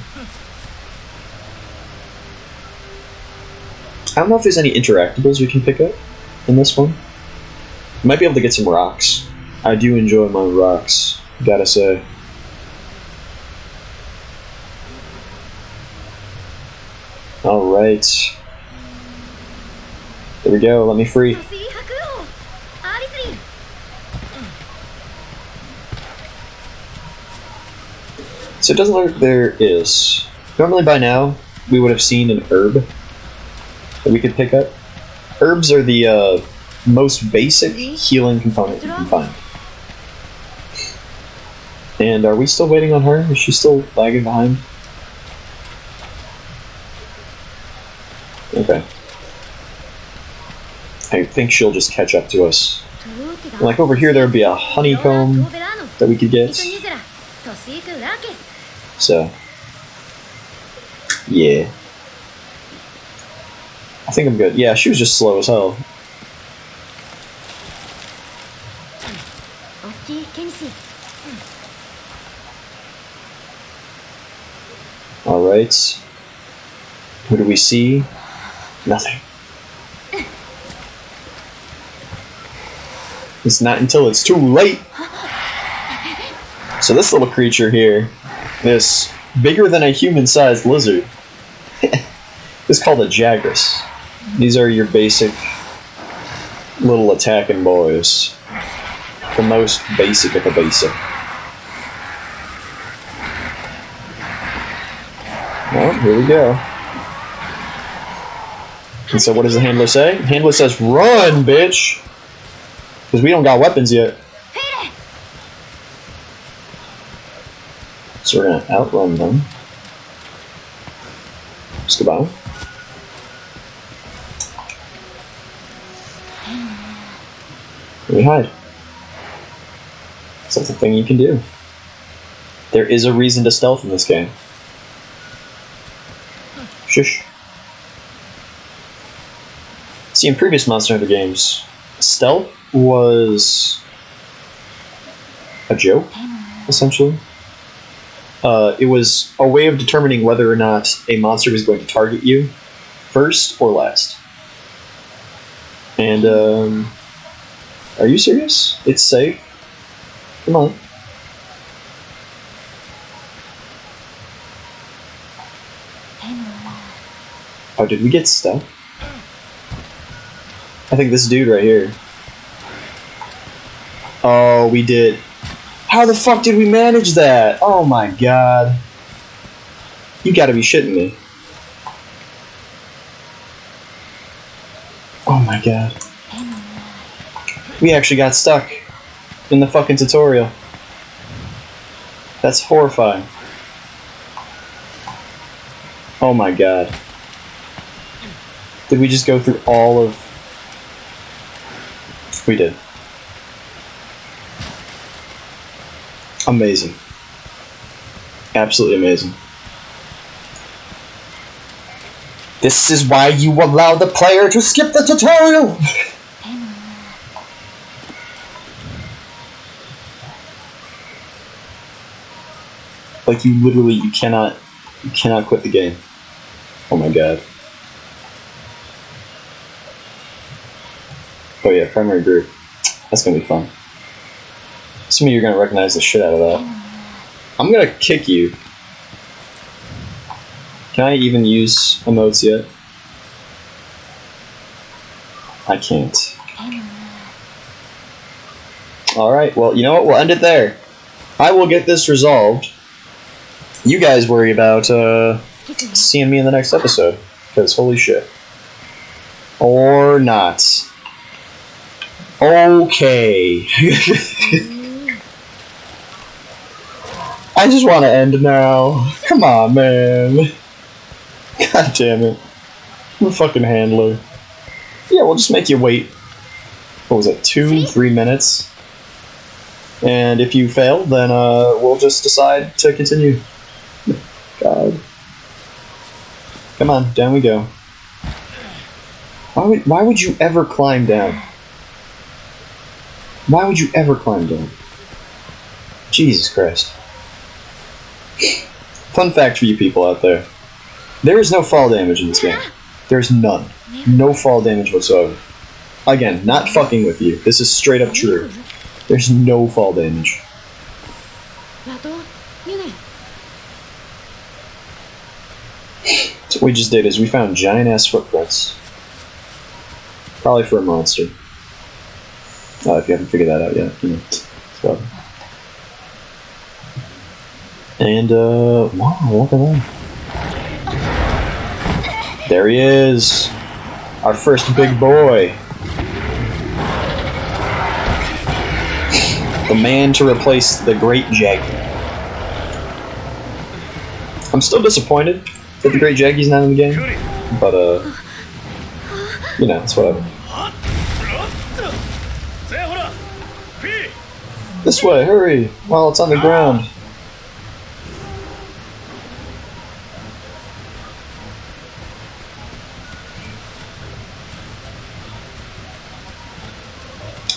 I don't know if there's any interactables we can pick up in this one. Might be able to get some rocks. I do enjoy my rocks, gotta say. Alright. There we go, let me free. So it doesn't look like there is. Normally by now, we would have seen an herb that we could pick up. Herbs are the most basic healing component you can find. And are we still waiting on her? Is she still lagging behind? Okay. I think she'll just catch up to us. Like over here, there would be a honeycomb that we could get. So, yeah. I think I'm good. Yeah, she was just slow as hell. Alright. Who do we see? Nothing. It's not until it's too late. So this little creature here, this bigger than a human-sized lizard, is called a Jagras. These are your basic little attacking boys. The most basic of the basic. Well, here we go. And so what does the handler say? The handler says, run, bitch! Because we don't got weapons yet. So we're gonna outrun them. Just goodbye. We hide. So that's a thing you can do. There is a reason to stealth in this game. Shush. See, in previous Monster Hunter games, stealth was a joke, essentially. It was a way of determining whether or not a monster was going to target you first or last. And, are you serious? It's safe? Come on. Oh, did we get stuck? I think this dude right here. Oh, we did. How the fuck did we manage that? Oh my god. You gotta be shitting me. Oh my god. We actually got stuck in the fucking tutorial. That's horrifying. Oh my god. Did we just go through all of... We did. Amazing. Absolutely amazing. This is why you allow the player to skip the tutorial! Like, you literally, you cannot quit the game. Oh my god. Oh yeah, primary group. That's gonna be fun. Some of you are gonna recognize the shit out of that. I'm gonna kick you. Can I even use emotes yet? I can't. Alright, well, you know what? We'll end it there. I will get this resolved. You guys worry about seeing me in the next episode. Because holy shit. Or not. Okay. I just want to end now. Come on, man. God damn it. I'm a fucking handler. Yeah, we'll just make you wait. What was it? 2-3 minutes? And if you fail, then we'll just decide to continue. God. Come on, down we go. Why would you ever climb down? Why would you ever climb down? Jesus Christ. Fun fact for you people out there. There is no fall damage in this game. There's none. No fall damage whatsoever. Again, not fucking with you. This is straight up true. There's no fall damage. So what we just did is we found giant ass footprints. Probably for a monster. If you haven't figured that out yet, you know. So. And wow, look at that. There he is. Our first big boy. The man to replace the Great Jaggy. I'm still disappointed that the Great Jaggy's not in the game, but you know, it's whatever. This way, hurry, while it's on the ground.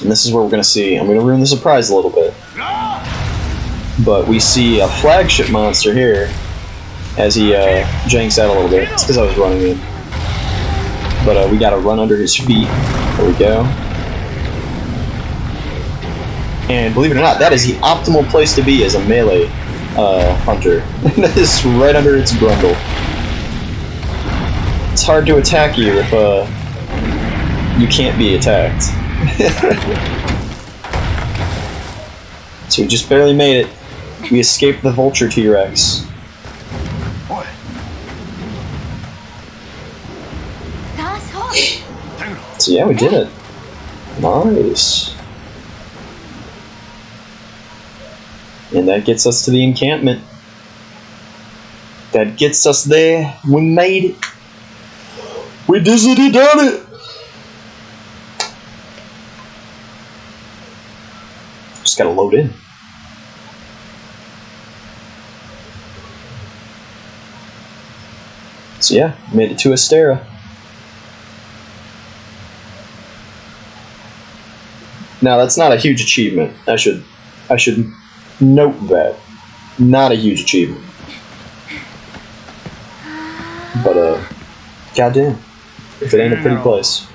And this is where we're going to see, I'm going to ruin the surprise a little bit, but we see a flagship monster here as he janks out a little bit. It's because I was running in. But we got to run under his feet. There we go. And believe it or not, that is the optimal place to be as a melee hunter. That is right under its grundle. It's hard to attack you if you can't be attacked. So we just barely made it. We escaped the vulture T-Rex. So yeah, we did it. Nice. And that gets us to the encampment. That gets us there. We made it. We dizzity done it. Just gotta load in. So yeah, made it to Astera. Now that's not a huge achievement. I should note that. Not a huge achievement. But goddamn. If it ain't a pretty place.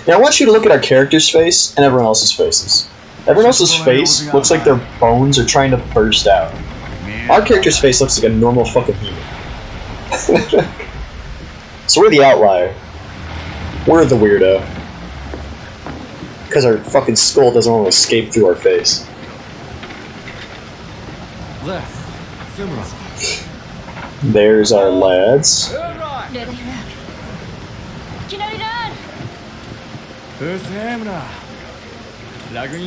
Now I want you to look at our character's face and everyone else's faces. Everyone else's face looks like their bones are trying to burst out. Our character's face looks like a normal fucking human. So we're the outlier. We're the weirdo. Because our fucking skull doesn't want to escape through our face. There's our lads.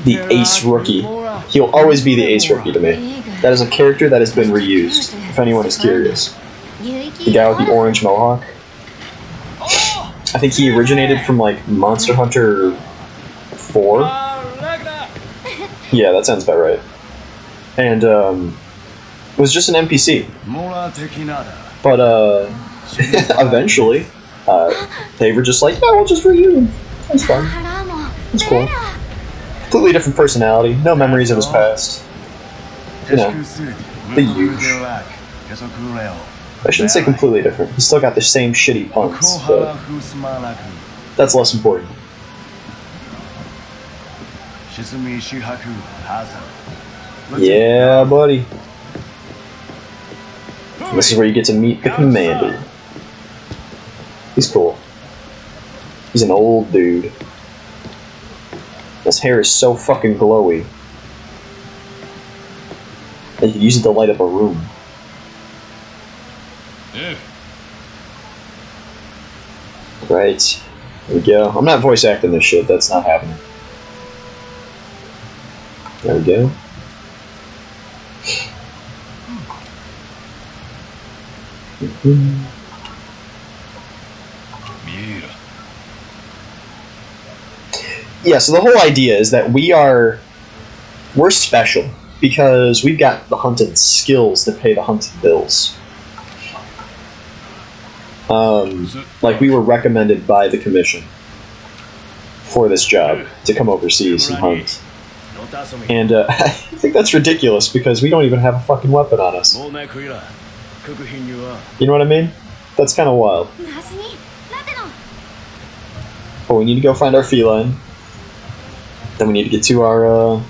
The ace rookie. He'll always be the ace rookie to me. That is a character that has been reused, if anyone is curious. The guy with the orange mohawk. I think he originated from like Monster Hunter 4. Yeah, that sounds about right. And was just an NPC. But eventually, they were just like, yeah, we'll just reuse him. That's fine. That's cool. Completely different personality, no memories of his past. You know, the huge. I shouldn't say completely different. He's still got the same shitty punks, but that's less important. Yeah, buddy. And this is where you get to meet the commander. He's cool. He's an old dude. His hair is so fucking glowy that you can use it to light up a room. Right. There we go. I'm not voice acting this shit. That's not happening. There we go. Yeah, so the whole idea is that we're special because we've got the hunting skills to pay the hunting bills. Like we were recommended by the commission for this job to come overseas and hunt. And I think that's ridiculous because we don't even have a fucking weapon on us. You know what I mean? That's kind of wild. But we need to go find our feline. Then we need to get to our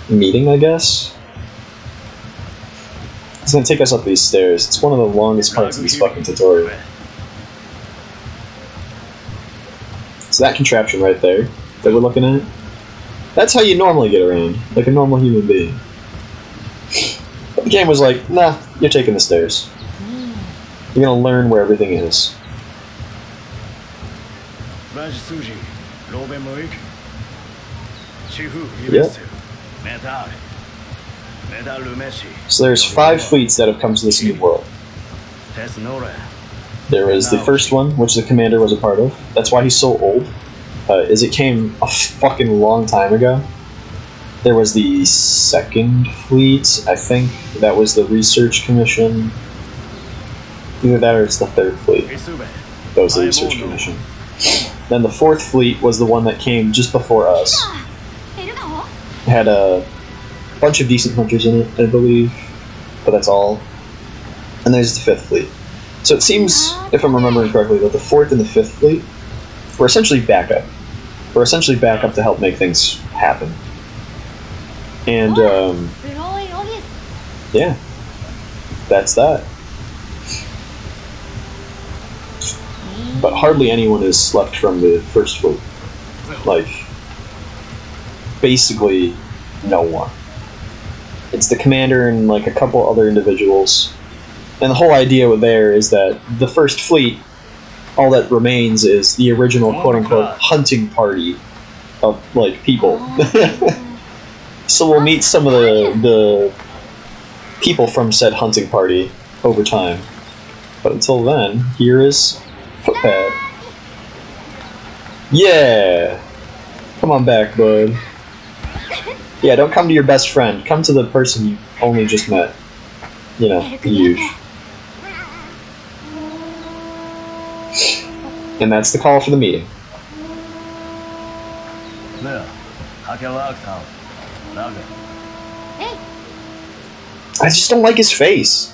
meeting, I guess. It's gonna take us up these stairs. It's one of the longest parts of this fucking tutorial. So that contraption right there that we're looking at, that's how you normally get around, like a normal human being. But the game was like, nah, you're taking the stairs. You're gonna learn where everything is. Yep. So there's 5 fleets that have come to this new world. There was the first one, which the commander was a part of. That's why he's so old, is it came a fucking long time ago. There was the second fleet, I think that was the research commission. Either that or it's the third fleet. That was the research commission. Then the fourth fleet was the one that came just before us. It had a bunch of decent hunters in it, I believe, but that's all. And there's the fifth fleet. So it seems, if I'm remembering correctly, that the fourth and the fifth fleet were essentially backup. We're essentially backup to help make things happen. And, yeah, that's that. But hardly anyone has slept from the first fleet. Like, basically, no one. It's the commander and like a couple other individuals. And the whole idea there is that the first fleet, all that remains is the original quote-unquote hunting party of like people. So we'll meet some of the people from said hunting party over time. But until then, here is Footpad. Yeah! Come on back, bud. Yeah, don't come to your best friend. Come to the person you only just met. You know, the huge. And that's the call for the meeting. I just don't like his face.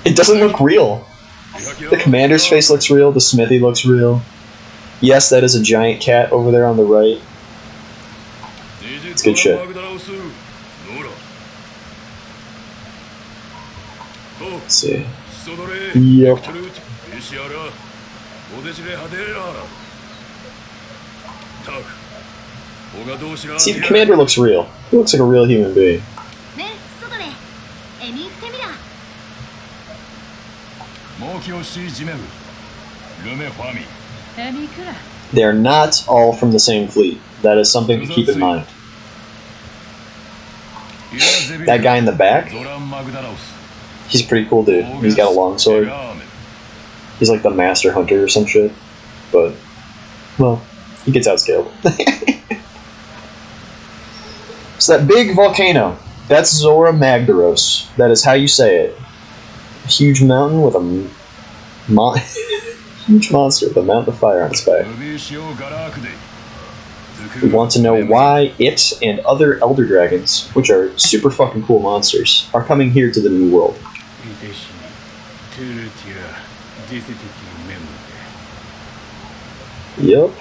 It doesn't look real. The commander's face looks real, the smithy looks real. Yes, that is a giant cat over there on the right. It's good shit. Let's see. Yep. See, the commander looks real. He looks like a real human being. They are not all from the same fleet. That is something to keep in mind. That guy in the back, he's a pretty cool dude. He's got a long sword. He's like the master hunter or some shit. But, well, he gets outscaled. So that big volcano, that's Zora Magdaros. That is how you say it. A huge mountain with a huge monster with a mountain of fire on its back. We want to know why it and other elder dragons, which are super fucking cool monsters, are coming here to the new world. Yep.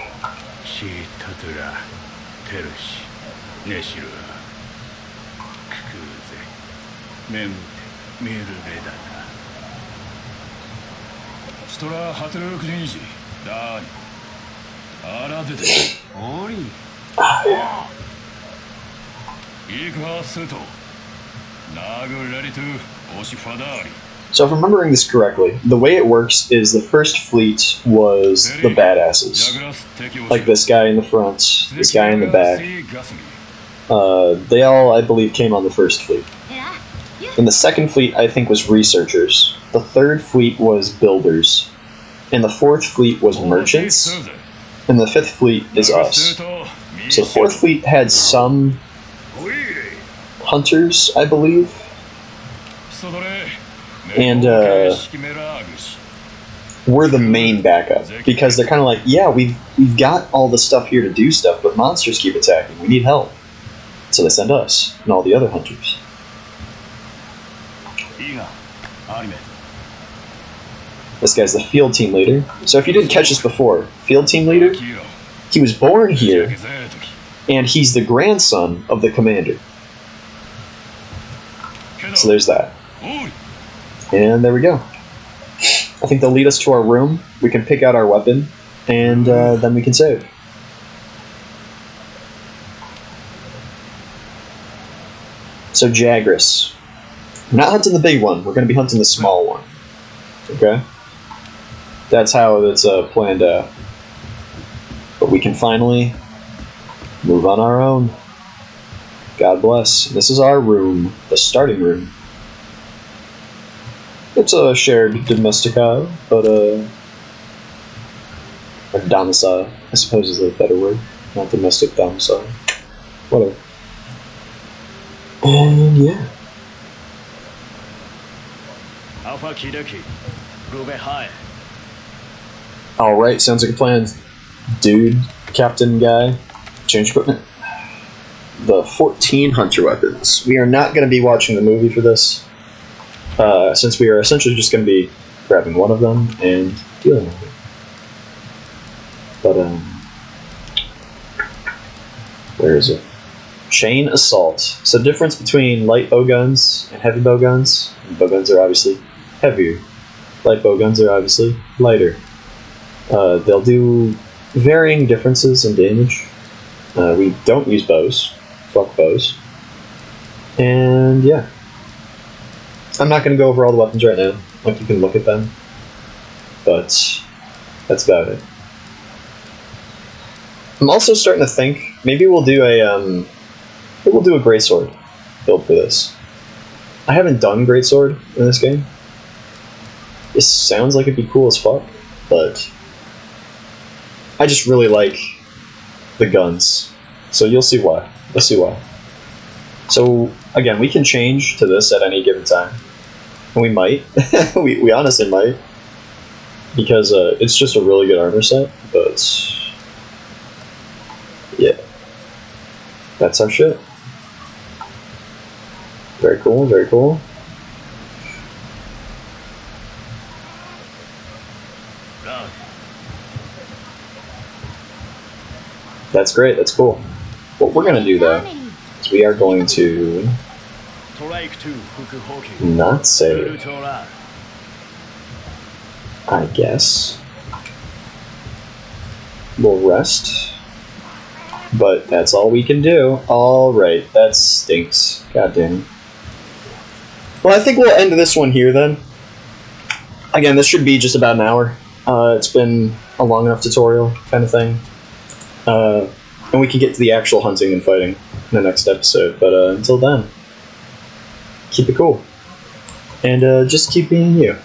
So if I'm remembering this correctly, the way it works is the first fleet was the badasses. Like this guy in the front, this guy in the back. They all, I believe, came on the first fleet. And the second fleet, I think, was researchers. The third fleet was builders. And the fourth fleet was merchants. And the fifth fleet is us. So the fourth fleet had some hunters, I believe. And we're the main backup. Because they're kind of like, yeah, we've got all the stuff here to do stuff, but monsters keep attacking. We need help. So they send us and all the other hunters. This guy's the field team leader. So if you didn't catch this before, field team leader He was born here, and he's the grandson of the commander. So there's that. And there we go. I think they'll lead us to our room. We can pick out our weapon, and then we can save. So Jagras. We're not hunting the big one. We're going to be hunting the small one. Okay? That's how it's planned out. But we can finally move on our own. God bless. This is our room. The starting room. It's a shared domesticile, but or domicile, I suppose is a better word. Not domestic, domicile. Whatever. And yeah. Alpha Kidaki. Rube high. Alright, sounds like a plan. Dude, captain guy, change equipment. The 14 hunter weapons. We are not going to be watching the movie for this, since we are essentially just going to be grabbing one of them and dealing with it. But, where is it? Chain assault. So difference between light bow guns and heavy bow guns. Bow guns are obviously heavier. Light bow guns are obviously lighter. They'll do varying differences in damage. We don't use bows. Fuck bows. And yeah. I'm not going to go over all the weapons right now. Like, you can look at them. But that's about it. I'm also starting to think maybe we'll do a greatsword build for this. I haven't done greatsword in this game. This sounds like it'd be cool as fuck, but I just really like the guns. So you'll see why. Let's see why. So again, we can change to this at any given time. And we might. we honestly might. Because it's just a really good armor set, but yeah. That's our shit. Very cool, very cool. That's great, that's cool. What we're gonna do though, is we are going to not save, I guess. We'll rest. But that's all we can do. Alright, that stinks. God damn. Well, I think we'll end this one here then. Again, this should be just about an hour. It's been a long enough tutorial kind of thing. And we can get to the actual hunting and fighting in the next episode. But until then, keep it cool. And just keep being you.